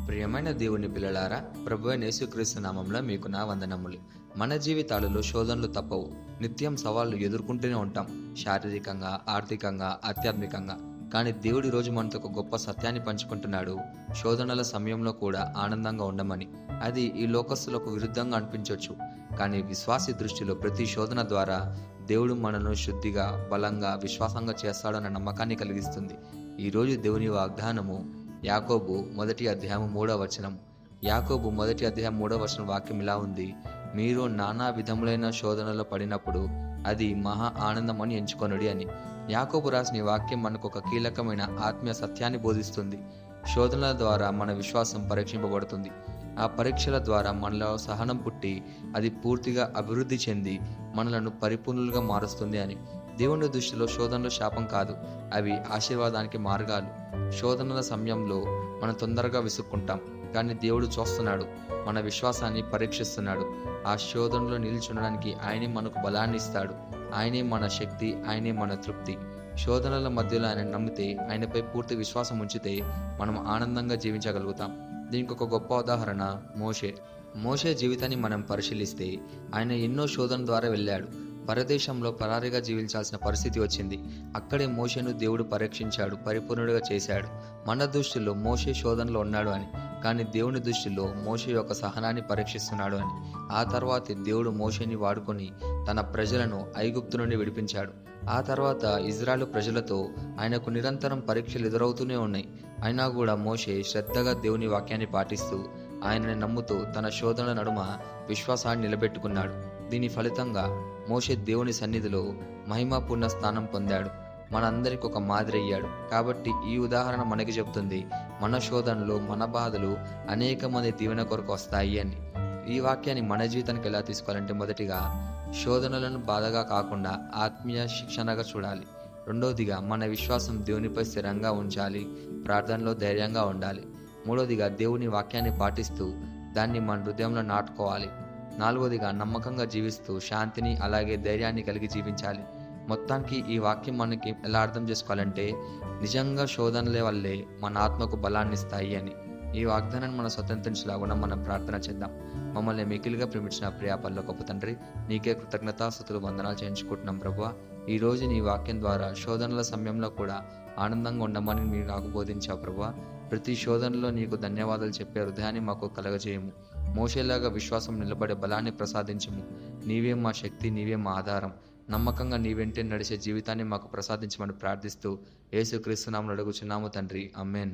ప్రియమైన దేవుని పిల్లలారా, ప్రభువైన యేసుక్రీస్తు నామంలో మీకు నా వందనములు. మన జీవితాలలో శోధనలు తప్పవు. నిత్యం సవాళ్లు ఎదుర్కొంటూనే ఉంటాం, శారీరకంగా, ఆర్థికంగా, ఆధ్యాత్మికంగా. కానీ దేవుడి రోజు మనతో ఒక గొప్ప సత్యాన్ని పంచుకుంటున్నాడు. శోధనల సమయంలో కూడా ఆనందంగా ఉండమని. అది ఈ లోకస్తులకు విరుద్ధంగా అనిపించవచ్చు, కానీ విశ్వాసి దృష్టిలో ప్రతి శోధన ద్వారా దేవుడు మనను శుద్ధిగా, బలంగా, విశ్వాసంగా చేస్తాడన్న నమ్మకాన్ని కలిగిస్తుంది. ఈరోజు దేవుని వాగ్దానము యాకోబు 1:3. యాకోబు 1:3 వాక్యం ఇలా ఉంది: మీరు నానా విధములైన శోధనలో పడినప్పుడు అది మహా ఆనందమని ఎంచుకొనుడి అని. యాకోబు రాసిన ఈ వాక్యం మనకు ఒక కీలకమైన ఆత్మీయ సత్యాన్ని బోధిస్తుంది. శోధనల ద్వారా మన విశ్వాసం పరీక్షింపబడుతుంది. ఆ పరీక్షల ద్వారా మనలో సహనం పుట్టి అది పూర్తిగా అభివృద్ధి చెంది మనలను పరిపూర్ణులుగా మారుస్తుంది అని. దేవుని దృష్టిలో శోధనలు శాపం కాదు, అవి ఆశీర్వాదానికి మార్గాలు. శోధనల సమయంలో మనం తొందరగా విసుక్కుంటాం, కానీ దేవుడు చూస్తున్నాడు, మన విశ్వాసాన్ని పరీక్షిస్తున్నాడు. ఆ శోధనలో నిల్చుండడానికి ఆయనే మనకు బలాన్ని ఇస్తాడు. ఆయనే మన శక్తి, ఆయనే మన తృప్తి. శోధనల మధ్యలో ఆయన నమ్మితే, ఆయనపై పూర్తి విశ్వాసం ఉంచితే మనం ఆనందంగా జీవించగలుగుతాం. దీనికి ఒక గొప్ప ఉదాహరణ మోషే జీవితాన్ని మనం పరిశీలిస్తే, ఆయన ఎన్నో శోధన ద్వారా వెళ్ళాడు. పరదేశంలో పరారీగా జీవించాల్సిన పరిస్థితి వచ్చింది. అక్కడే మోషేను దేవుడు పరీక్షించాడు, పరిపూర్ణుడిగా చేశాడు. మన దృష్టిలో మోషే శోధనలో ఉన్నాడు అని, కానీ దేవుని దృష్టిలో మోషే యొక్క సహనాన్ని పరీక్షిస్తున్నాడు అని. ఆ తర్వాత దేవుడు మోషేని వాడుకొని తన ప్రజలను ఐగుప్తు నుండి విడిపించాడు. ఆ తర్వాత ఇజ్రాయెలు ప్రజలతో ఆయనకు నిరంతరం పరీక్షలు ఎదురవుతూనే ఉన్నాయి. అయినా కూడా మోషే శ్రద్ధగా దేవుని వాక్యాన్ని పాటిస్తూ, ఆయనని నమ్ముతూ తన శోధనల నడుమ విశ్వాసాన్ని నిలబెట్టుకున్నాడు. దీని ఫలితంగా మోషే దేవుని సన్నిధిలో మహిమాపూర్ణ స్థానం పొందాడు, మనందరికి ఒక మాదిరి అయ్యాడు. కాబట్టి ఈ ఉదాహరణ మనకి చెబుతుంది, మన శోధనలు, మన బాధలు అనేక మంది దీవెన కొరకు వస్తాయి అని. ఈ వాక్యాన్ని మన జీవితానికి ఎలా తీసుకోవాలంటే, మొదటిగా శోధనలను బాధగా కాకుండా ఆత్మీయ శిక్షణగా చూడాలి. రెండవదిగా మన విశ్వాసం దేవునిపై స్థిరంగా ఉంచాలి, ప్రార్థనలో ధైర్యంగా ఉండాలి. మూడవదిగా దేవుని వాక్యాన్ని పాటిస్తూ దాన్ని మన హృదయంలో నాటుకోవాలి. నాలుగవదిగా నమ్మకంగా జీవిస్తూ శాంతిని అలాగే ధైర్యాన్ని కలిగి జీవించాలి. మొత్తానికి ఈ వాక్యం మనకి ఎలా అర్థం చేసుకోవాలంటే, నిజంగా శోధనల వల్లే మన ఆత్మకు బలాన్ని ఇస్తాయి అని. ఈ వాగ్దానాన్ని మనం స్వతంత్రించలాగున్నా మనం ప్రార్థన చేద్దాం. మమ్మల్ని మికిలిగా ప్రేమించిన ప్రియ పరలోకపు తండ్రి, నీకే కృతజ్ఞతాస్తుతులు, వందనాలు చేయించుకుంటున్నాం ప్రభువా. ఈ రోజు నీ వాక్యం ద్వారా శోధనల సమయంలో కూడా ఆనందంగా ఉండమని మీరు నాకు బోధించావు ప్రభువా. ప్రతి శోధనలో నీకు ధన్యవాదాలు చెప్పే హృదయాన్ని మాకు కలగజేయము. మోషేలాగా విశ్వాసం నిలబడే బలాన్ని ప్రసాదించము. నీవే మా శక్తి, నీవే మా ఆధారం. నమ్మకంగా నీ వెంటే నడిచే జీవితాన్ని మాకు ప్రసాదించమని ప్రార్థిస్తూ యేసుక్రీస్తు నామములో అడుగుచున్నాము తండ్రి, ఆమేన్.